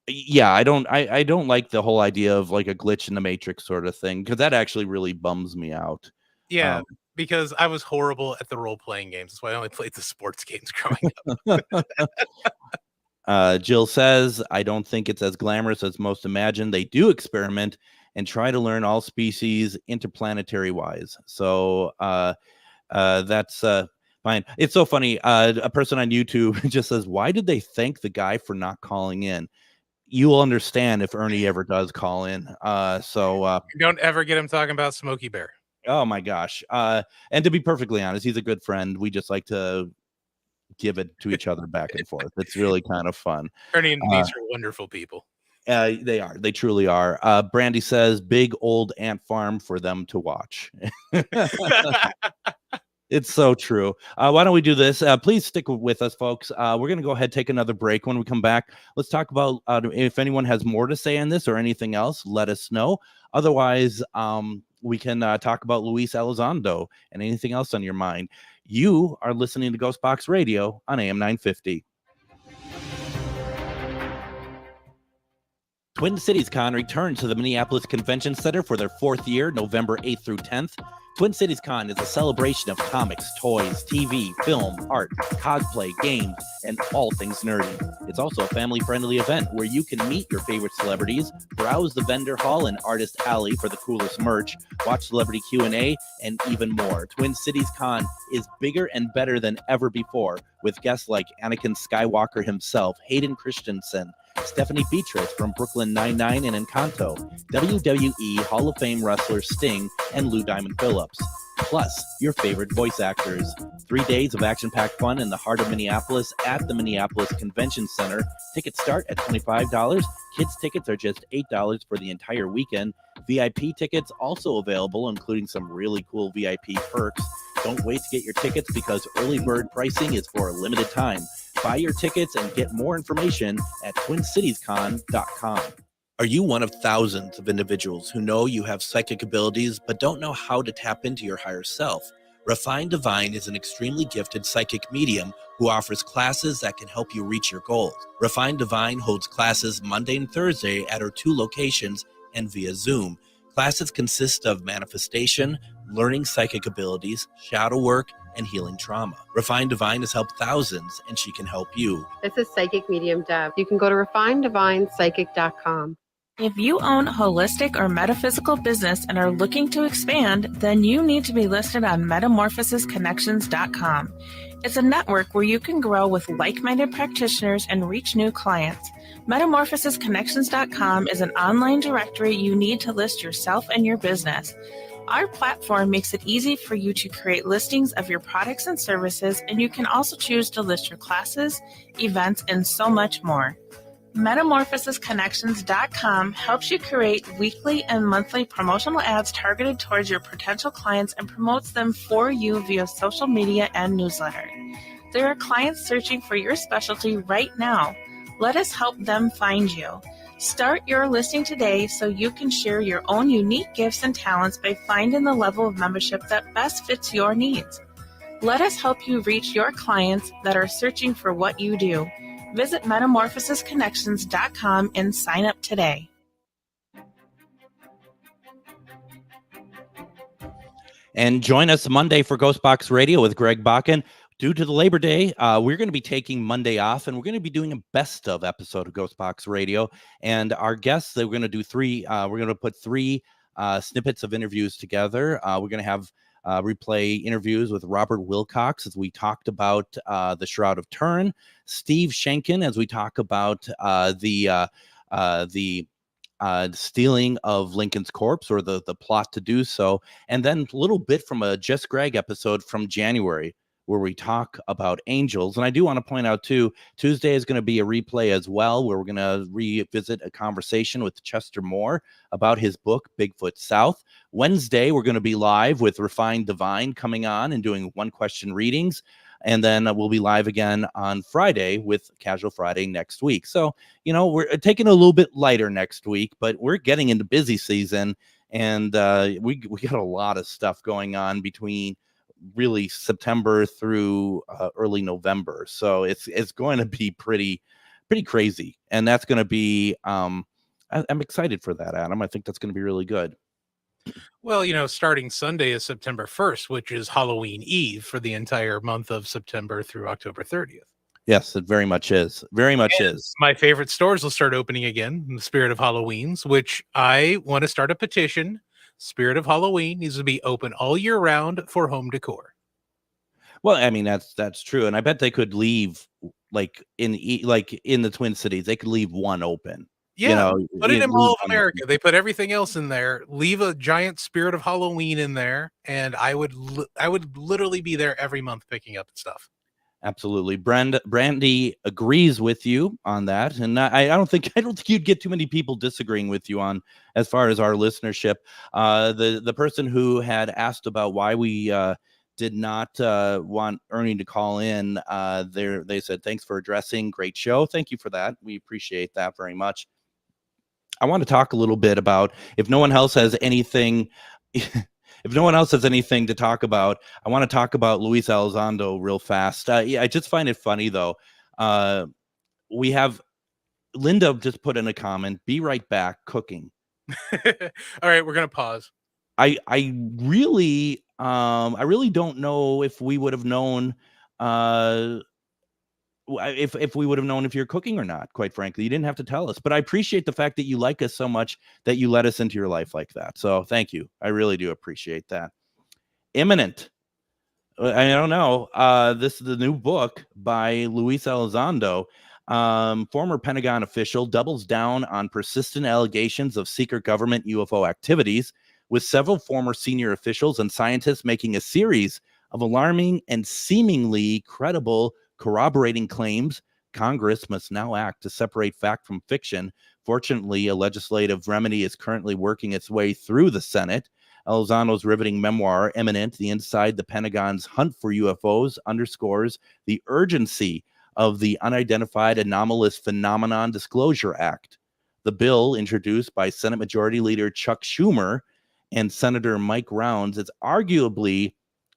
Yeah, I don't like the whole idea of like a glitch in the Matrix sort of thing, because that actually really bums me out. Yeah, because I was horrible at the role-playing games. That's why I only played the sports games growing up. Jill says, I don't think it's as glamorous as most imagine. They do experiment and try to learn all species interplanetary-wise. So that's fine. It's so funny. A person on YouTube just says, why did they thank the guy for not calling in? You will understand if Ernie ever does call in. Don't ever get him talking about Smokey Bear. Oh my gosh. And to be perfectly honest, he's a good friend. We just like to give it to each other back and forth. It's really kind of fun. Ernie and these are wonderful people. They are. They truly are. Brandy says, big old ant farm for them to watch. It's so true. Why don't we do this? Please stick with us, folks. We're going to go ahead and take another break. When we come back, let's talk about if anyone has more to say on this or anything else, let us know. Otherwise, we can talk about Luis Elizondo and anything else on your mind. You are listening to GhostBox Radio on AM 950. Twin Cities Con returns to the Minneapolis Convention Center for their fourth year, November 8th through 10th. Twin Cities Con is a celebration of comics, toys, TV, film, art, cosplay, games, and all things nerdy. It's also a family-friendly event where you can meet your favorite celebrities, browse the vendor hall and artist alley for the coolest merch, watch celebrity Q&A, and even more. Twin Cities Con is bigger and better than ever before, with guests like Anakin Skywalker himself, Hayden Christensen, Stephanie Beatrice from Brooklyn Nine-Nine and Encanto, WWE Hall of Fame wrestler Sting, and Lou Diamond Phillips. Plus, your favorite voice actors. 3 days of action-packed fun in the heart of Minneapolis at the Minneapolis Convention Center. Tickets start at $25. Kids tickets are just $8 for the entire weekend. VIP tickets also available, including some really cool VIP perks. Don't wait to get your tickets because early bird pricing is for a limited time. Buy your tickets and get more information at TwinCitiesCon.com. Are you one of thousands of individuals who know you have psychic abilities but don't know how to tap into your higher self? Refined Divine is an extremely gifted psychic medium who offers classes that can help you reach your goals. Refined Divine holds classes Monday and Thursday at her 2 locations and via Zoom. Classes consist of manifestation, learning psychic abilities, shadow work, and healing trauma. Refined Divine has helped thousands, and she can help you. This is Psychic Medium Deb. You can go to refineddivinepsychic.com. If you own a holistic or metaphysical business and are looking to expand, then you need to be listed on metamorphosisconnections.com. It's a network where you can grow with like-minded practitioners and reach new clients. Metamorphosisconnections.com is an online directory you need to list yourself and your business. Our platform makes it easy for you to create listings of your products and services, and you can also choose to list your classes, events, and so much more. Metamorphosisconnections.com helps you create weekly and monthly promotional ads targeted towards your potential clients and promotes them for you via social media and newsletter. There are clients searching for your specialty right now. Let us help them find you. Start your listing today so you can share your own unique gifts and talents by finding the level of membership that best fits your needs. Let us help you reach your clients that are searching for what you do. Visit metamorphosisconnections.com and sign up today. And join us Monday for GhostBox Radio with Greg Bakun. Due to the Labor Day, we're going to be taking Monday off, and we're going to be doing a best of episode of GhostBox Radio. And our guests, we're going to do 3. We're going to put 3 snippets of interviews together. We're going to have replay interviews with Robert Wilcox as we talked about the Shroud of Turin, Steve Schenken as we talk about the stealing of Lincoln's corpse, or the plot to do so, and then a little bit from a Just Greg episode from January where we talk about angels. And I do want to point out too, Tuesday is going to be a replay as well, where we're going to revisit a conversation with Chester Moore about his book, Bigfoot South. Wednesday, we're going to be live with Refined Divine coming on and doing 1-question readings. And then we'll be live again on Friday with Casual Friday next week. So, we're taking a little bit lighter next week, but we're getting into busy season, and we got a lot of stuff going on between really September through early November. So it's going to be pretty crazy. And that's going to be, I'm excited for that, Adam. I think that's going to be really good. Well, starting Sunday is September 1st, which is Halloween Eve for the entire month of September through October 30th. Yes, it very much is. Very much is. My favorite stores will start opening again in the spirit of Halloween's, which I want to start a petition. Spirit of Halloween needs to be open all year round for home decor. Well, I mean, that's true. And I bet they could leave in the Twin Cities, they could leave one open. Yeah, put it in all of America. They put everything else in there. Leave a giant Spirit of Halloween in there, and I would literally be there every month picking up stuff. Absolutely. Brandy agrees with you on that. And I don't think you'd get too many people disagreeing with you on as far as our listenership. The person who had asked about why we did not want Ernie to call in, they said, thanks for addressing. Great show. Thank you for that. We appreciate that very much. I want to talk a little bit about, if no one else has anything if no one else has anything to talk about, I want to talk about Luis Elizondo real fast. I just find it funny, though. We have Linda just put in a comment, be right back, cooking. All right, we're going to pause. I really don't know if we would have known if we would have known if you're cooking or not, quite frankly. You didn't have to tell us, but I appreciate the fact that you like us so much that you let us into your life like that. So thank you. I really do appreciate that. Imminent. I don't know. This is the new book by Luis Elizondo. Former Pentagon official doubles down on persistent allegations of secret government UFO activities, with several former senior officials and scientists making a series of alarming and seemingly credible corroborating claims. Congress must now act to separate fact from fiction. Fortunately, a legislative remedy is currently working its way through the Senate. Elizondo's riveting memoir, Imminent: The Inside the Pentagon's Hunt for UFOs, underscores the urgency of the Unidentified Anomalous Phenomenon Disclosure Act. The bill, introduced by Senate Majority Leader Chuck Schumer and Senator Mike Rounds, is arguably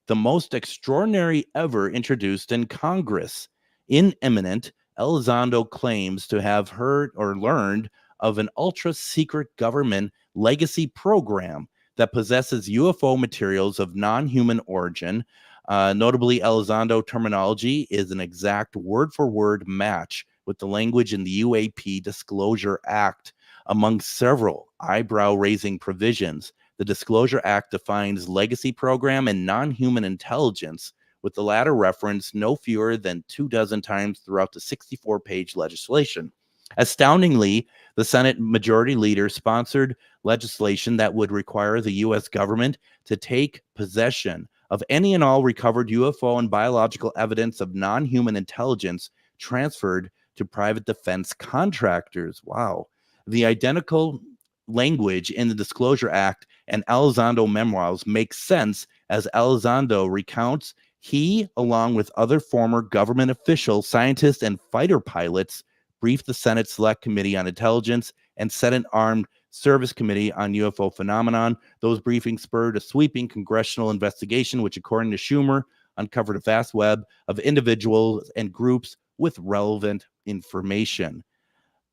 the most extraordinary ever introduced in Congress. In Imminent, Elizondo claims to have heard or learned of an ultra-secret government legacy program that possesses UFO materials of non-human origin. Notably, Elizondo terminology is an exact word-for-word match with the language in the UAP Disclosure Act. Among several eyebrow-raising provisions, the Disclosure Act defines legacy program and non-human intelligence, with the latter referenced no fewer than 24 times throughout the 64-page legislation. Astoundingly, the Senate Majority Leader sponsored legislation that would require the U.S. government to take possession of any and all recovered UFO and biological evidence of non-human intelligence transferred to private defense contractors. Wow. The identical language in the Disclosure Act and Elizondo memoirs makes sense, as Elizondo recounts he, along with other former government officials, scientists, and fighter pilots, briefed the Senate Select Committee on Intelligence and Senate Armed Service Committee on UFO Phenomenon. Those briefings spurred a sweeping congressional investigation, which, according to Schumer, uncovered a vast web of individuals and groups with relevant information.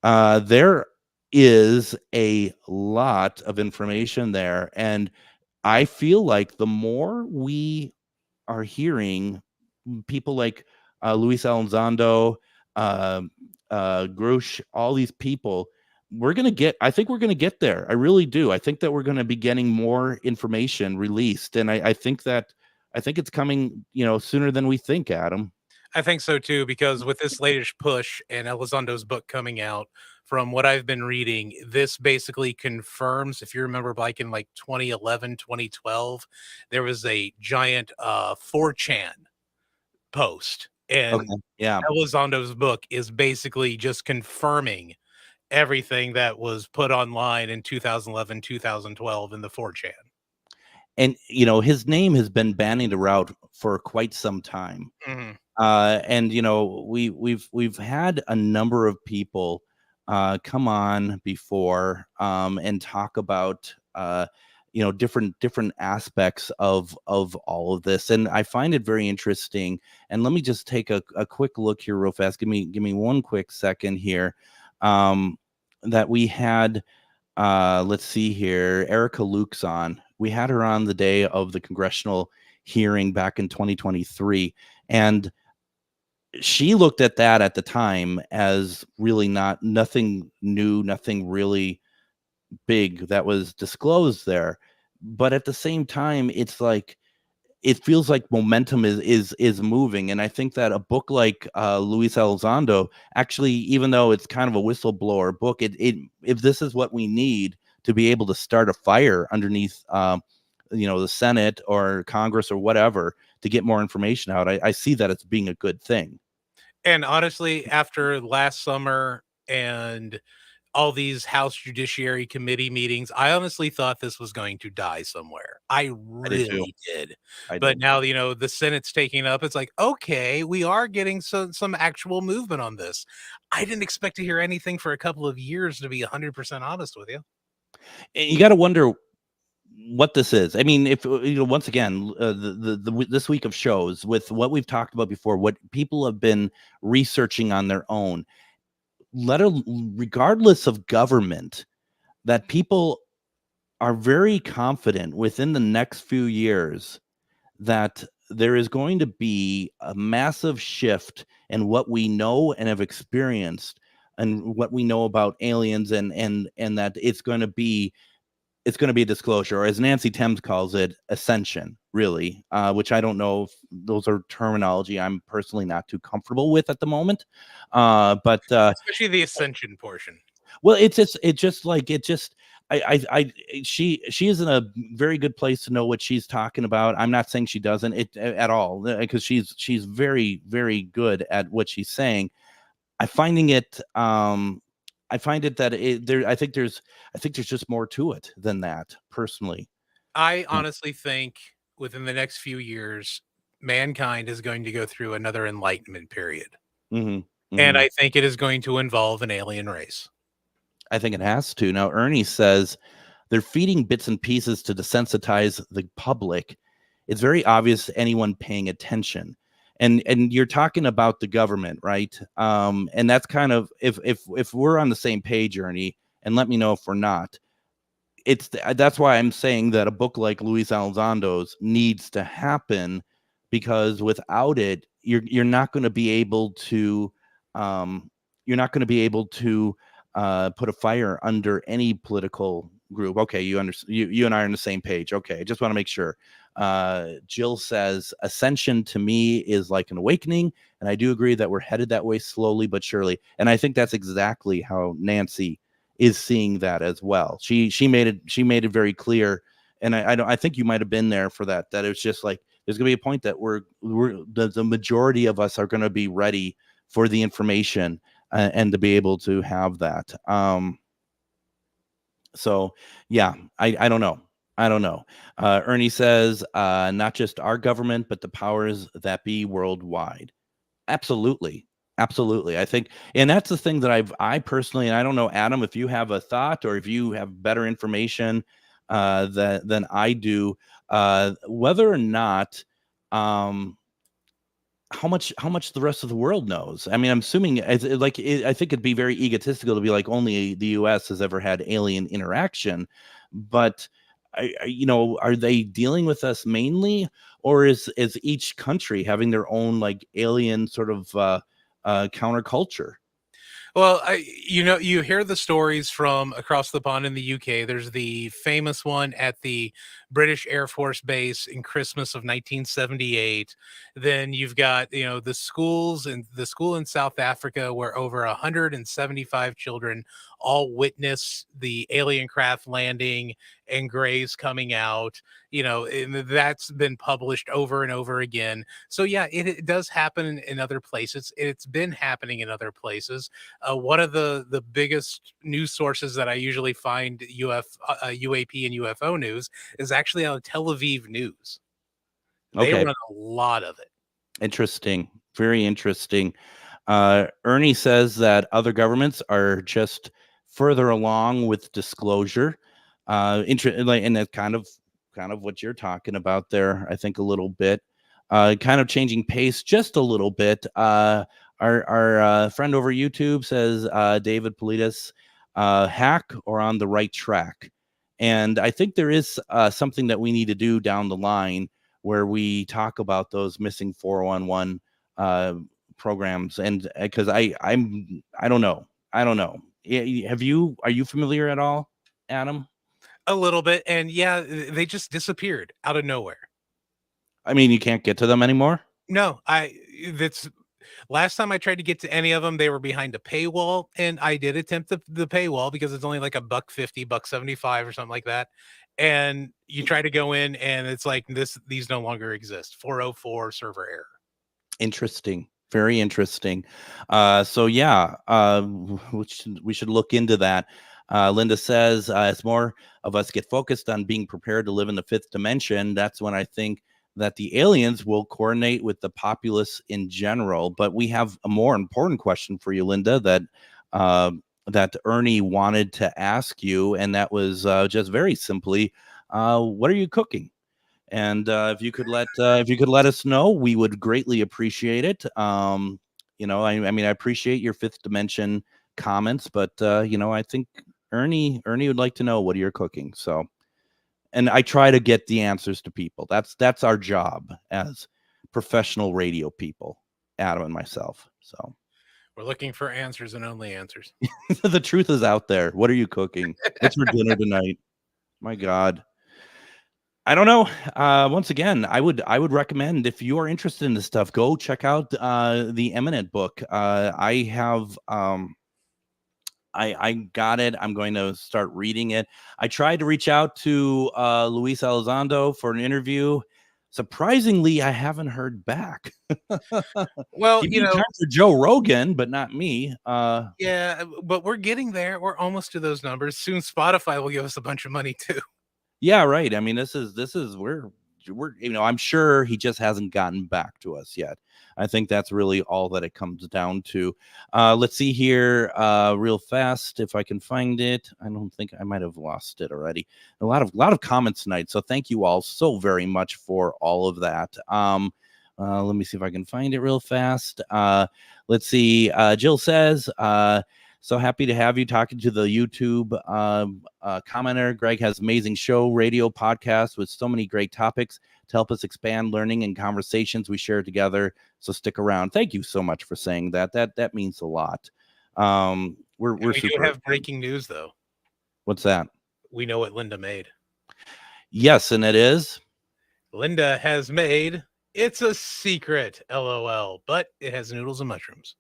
There is a lot of information there, and I feel like the more we are hearing people like Luis Elizondo, Grush, all these people, I think we're going to get there. I really do. I think that we're going to be getting more information released. And I think it's coming, sooner than we think, Adam. I think so too, because with this latest push and Elizondo's book coming out, from what I've been reading, this basically confirms, if you remember back in like 2011, 2012, there was a giant 4chan post. And yeah, Elizondo's book is basically just confirming everything that was put online in 2011, 2012 in the 4chan. And, his name has been bandied around for quite some time. Mm-hmm. And, we've had a number of people come on before and talk about, different aspects of all of this. And I find it very interesting. And let me just take a quick look here real fast. Give me one quick second here. That we had, let's see here, Erica Luke's on. We had her on the day of the congressional hearing back in 2023. And she looked at that at the time as really nothing new, nothing really big that was disclosed there. But at the same time, it's like, it feels like momentum is moving. And I think that a book like Luis Elizondo, actually, even though it's kind of a whistleblower book, if this is what we need to be able to start a fire underneath the Senate or Congress or whatever to get more information out, I see that it's being a good thing. And honestly, after last summer and all these House Judiciary Committee meetings, I honestly thought this was going to die somewhere. I really did. But now, the Senate's taking up. It's like, okay, we are getting some actual movement on this. I didn't expect to hear anything for a couple of years, to be 100% honest with you. You got to wonder what this is. I mean, if once again, this week of shows, with what we've talked about before, what people have been researching on their own, regardless of government, that people are very confident within the next few years that there is going to be a massive shift in what we know and have experienced and what we know about aliens, and that it's going to be a disclosure, or as Nancy Thames calls it, ascension. really, which I don't know if those are terminology I'm personally not too comfortable with at the moment. But Especially the ascension portion. well, she is in a very good place to know what she's talking about. I'm not saying she doesn't at all, because she's very, very good at what she's saying. I find it that I think there's just more to it than that, personally. I honestly think within the next few years, mankind is going to go through another enlightenment period. Mhm, And mhm. I think it is going to involve an alien race. I think it has to. Now, Ernie says they're feeding bits and pieces to desensitize the public. It's very obvious to anyone paying attention. And you're talking about the government, right? And that's kind of, if we're on the same page, Ernie, and let me know if we're not. That's why I'm saying that a book like Luis Elizondo's needs to happen, because without it, you're not going to be able to um, put a fire under any political group. Okay, you understand. You and I are on the same page. Okay, I just want to make sure. Jill says ascension to me is like an awakening, and I do agree that we're headed that way slowly but surely. And I think that's exactly how Nancy is seeing that as well. She made it very clear, and I think you might have been there for that. That it's just like there's gonna be a point that the majority of us are gonna be ready for the information, and to be able to have that. So yeah, I don't know. I don't know. Ernie says, not just our government, but the powers that be worldwide. Absolutely. Absolutely. I think, and that's the thing that I personally, and I don't know, Adam, if you have a thought or if you have better information than I do, whether or not, how much the rest of the world knows. I mean, I'm assuming I think it'd be very egotistical to be like only the US has ever had alien interaction, but are they dealing with us mainly, or is each country having their own like alien sort of counterculture? Well, you hear the stories from across the pond in the UK. There's the famous one at the British Air Force Base in Christmas of 1978. Then you've got, the schools and the school in South Africa where over 175 children all witness the alien craft landing and grays coming out. And that's been published over and over again. So yeah, it does happen in other places. It's been happening in other places. One of the biggest news sources that I usually find UAP and UFO news is actually on Tel Aviv News. They Okay, run a lot of it. interesting, very interesting. Ernie says that other governments are just further along with disclosure. And that's kind of what you're talking about there. I think a little bit, kind of changing pace just a little bit. Our friend over YouTube says, David Politis, hack or on the right track. And I think there is something that we need to do down the line where we talk about those missing 411 programs. And because I don't know. Are you familiar at all, Adam? A little bit. And yeah, they just disappeared out of nowhere. I mean, you can't get to them anymore? No, that's last time I tried to get to any of them, they were behind a paywall, and I did attempt the paywall because it's only like $1.50, $1.75 or something like that. And you try to go in and it's like these no longer exist. 404 server error. Interesting. Very interesting. So yeah, we should look into that. Linda says, as more of us get focused on being prepared to live in the fifth dimension, that's when I think that the aliens will coordinate with the populace in general. But we have a more important question for you, Linda, that Ernie wanted to ask you, and that was just very simply, what are you cooking? And if you could let us know, we would greatly appreciate it. I mean, I appreciate your fifth dimension comments, but I think Ernie would like to know what you're cooking. So, and I try to get the answers to people. That's our job as professional radio people, Adam and myself. So We're looking for answers and only answers. the truth is out there. What are you cooking? What's for dinner tonight? My God. I don't know. Once again, I would recommend, if you are interested in this stuff, go check out the Eminent book. I have I got it. I'm going to start reading it. I tried to reach out to Luis Elizondo for an interview. Surprisingly, I haven't heard back. Well, He made time for Joe Rogan, but not me. yeah, but we're getting there. We're almost to those numbers. Soon Spotify will give us a bunch of money too. Yeah, right. I mean, this is we're I'm sure he just hasn't gotten back to us yet. I think that's really all that it comes down to. Let's see here real fast if I can find it. I don't think I might have lost it already. A lot of comments tonight. So thank you all so very much for all of that. Let me see if I can find it real fast. Let's see. Jill says, so happy to have you talking to the YouTube commenter. Greg has amazing show, radio, podcast with so many great topics to help us expand learning and conversations we share together. So stick around. Thank you so much for saying that. That means a lot. We're We super. do have breaking news though. What's that? We know what Linda made. Yes, and it is. Linda has made. It's a secret, LOL, but it has noodles and mushrooms.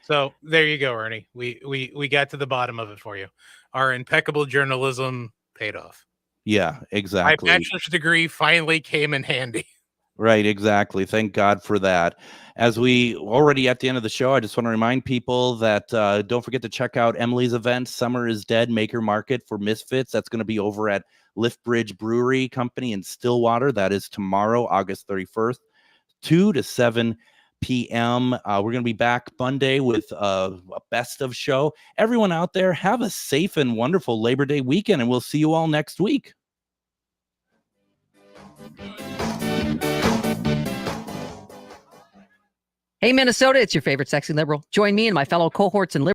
So there you go, Ernie. We got to the bottom of it for you. Our impeccable journalism paid off. Yeah, exactly. My bachelor's degree finally came in handy. Right, exactly. Thank God for that. As we already at the end of the show, I just want to remind people that don't forget to check out Emily's event, Summer is Dead Maker Market for Misfits. That's going to be over at Lift Bridge Brewery Company in Stillwater. That is tomorrow, August 31st, 2 to 7 p.m. We're going to be back Monday with a best of show. Everyone out there, have a safe and wonderful Labor Day weekend, and we'll see you all next week. Hey, Minnesota, it's your favorite sexy liberal. Join me and my fellow cohorts in liberal.